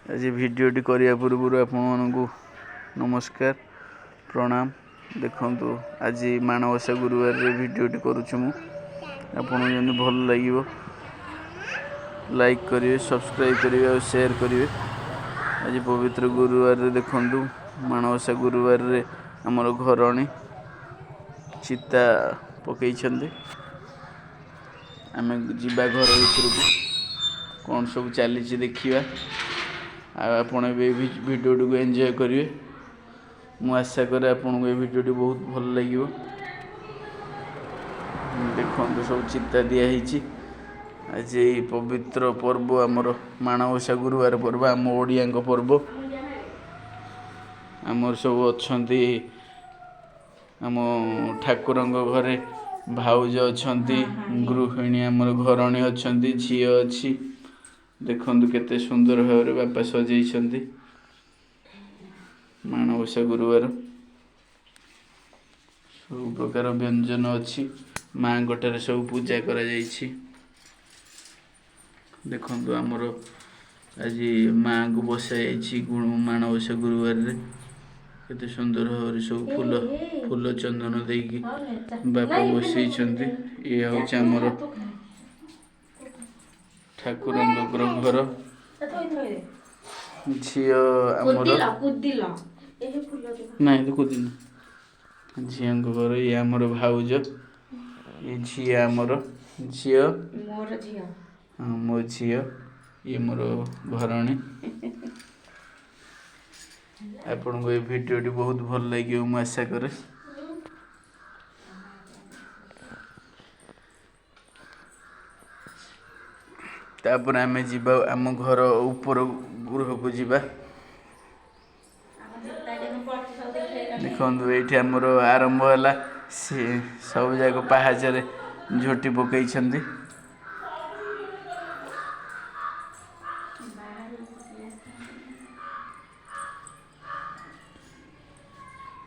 आज भिडियोटी करने पूर्व आपण नमस्कार प्रणाम। देखंतु आज माणबसा गुरुवार रे भिडियोटी करुछु मु आपण जने भल लागिवो लाइक करिवे सब्सक्राइब करिवे और शेयर करिवे। आज पवित्र गुरुवार रे देखंतु माणबसा गुरुवार रे हमर घरणी चिता पकई छंदी। आमे जिबा घर भितर कौन सब चली देखिए आपण भिडियो को एंजॉय करिवे। मु आशा करे आपन को भिडियो बहुत भल लगिवो। देखो सब चिता दिया हिची। आज ये पवित्र पर्व आमर माणबसा गुरुवार पर्व आम ओडिया पर्व। आमर सब अच्छी आम ठाकुर घरे भाउज अच्छा गृहिणी आमर घरणी अच्छा झी अच्छी। देखंतु केते सुंदर भाव बापा सजाई माणबसा गुरुवार सब प्रकार व्यंजन अच्छी माँ गोटे सब पूजा करा जाइछि। देखंतु आमर आज माँ को बसाई माणबसा गुरुवार रे केते सुंदर भाव सब फूल फूल चंदन देकी बापा बसई। ये हूँ आमर ठाकुर घर झी आमर ना कुदिन झी घर ये आमर भाउज ये झी आमर झी मो झी ये मोर घरणी। आपन को ये भिडियोटी बहुत भल लगे मु आशा करे। तापर आमे जीवा आम घर ऊपर गृह को जीवा। देखो ये आमर आरंभ है सब जाक पहाचरे झोटी पकई।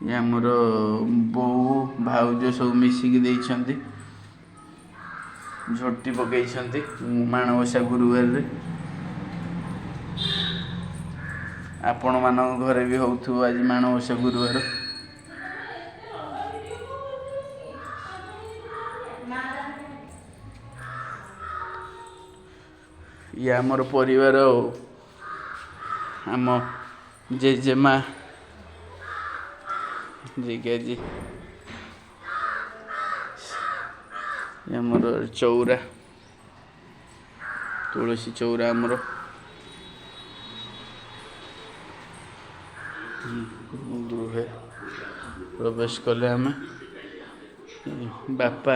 ये आमर बो भाउज सब मिसिकी झोटी पकई माणबसा गुरुवार रे। आपण मान घरे भी होथु आज माणबसा गुरुवार। ये आमर परिवार आम जेजेमा जी आमर चौरा तुलसी चौरा आमर गृह प्रवेश कले आम बापा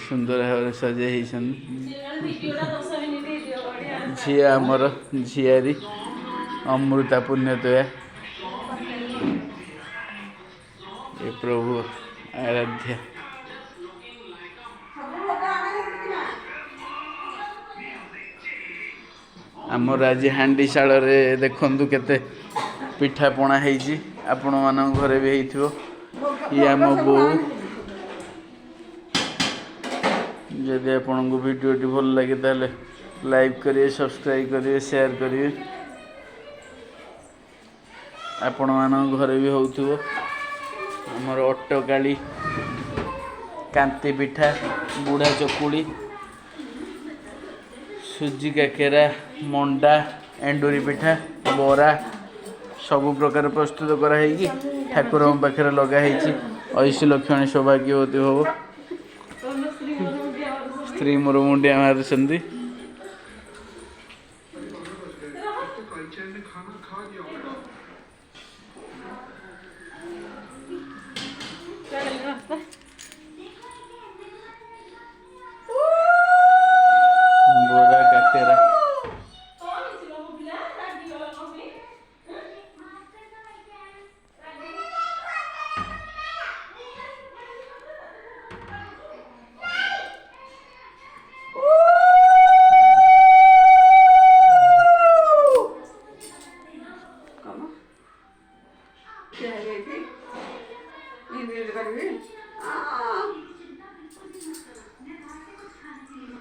सुंदर भाव सजाई झी आमर झियारी अमृता पुण्यतया ये प्रभु आराध्या। आमर आज हांडी शाल रे देखंतु केते पिठा पଣା ହେଇଛି। आपण मान घरे भी ହେଇथिबो। ये आम बो जदि आपन को वीडियोटी भल लगे ताले लाइक करिए सब्सक्राइब करिए शेयर करिए। आपण मान घरे भी होउथिबो हमर अट्टकाली कांति पिठा बुढ़ा चकुड़ी सुजी काकेरा मंडा एंडुरी पिठा बरा सबु प्रकार प्रस्तुत कराई ठाकुर पाखे लगाई। ऐसी लक्षण सौभाग्यवती हो स्त्री मोर मुंडिया मारी।